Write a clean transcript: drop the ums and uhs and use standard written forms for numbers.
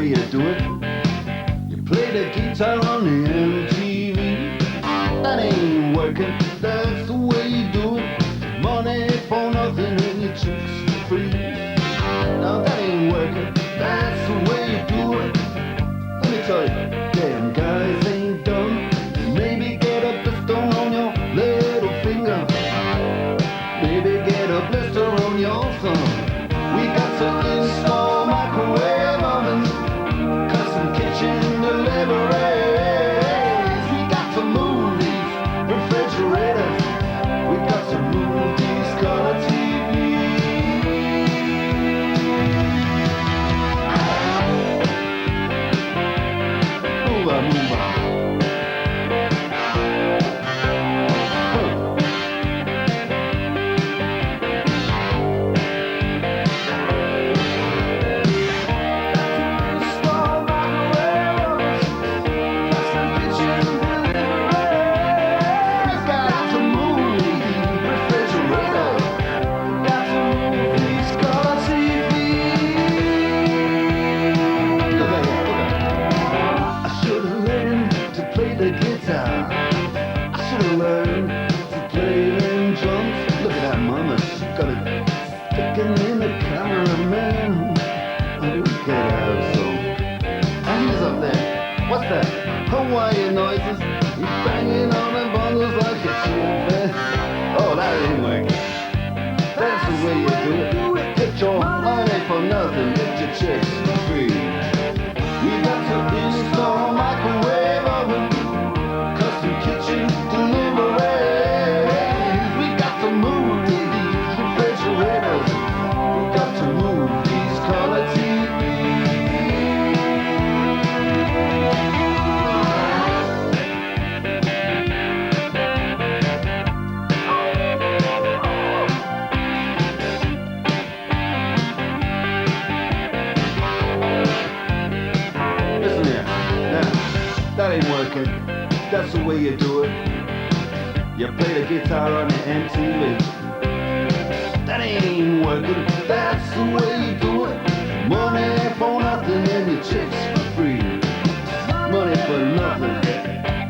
way you do it. You play the guitar on the MTV. That ain't working, that's the way you do it. Money for nothing and your chicks for free. Now that ain't working, that's the way you do it. Let me tell you, damn guys ain't dumb. Maybe get a blister on your little finger. Maybe get a blister on your thumb. We got to install microwave ovens, custom kitchen deliveries. We got to move these refrigerators. We got to move these color TVs. Move on, move on. The guitar, I should have learned to play them drums. Look at that mama, she got it sticking in the cameraman. Oh, we could have some. And he's up there. What's that? Hawaiian noises. He's banging on the bongos like a chimpanzee. Oh, that ain't working. That's the way you do it. Get your money for nothing, get your chicks for free. We got to install microwave oven, kitchen deliveries. We got to move these refrigerators. We got to move these color Listen here, now, that ain't working. That's the way you do it. You play the guitar on the MTV. That ain't working. That's the way you do it. Money for nothing and your chicks for free. Money for nothing.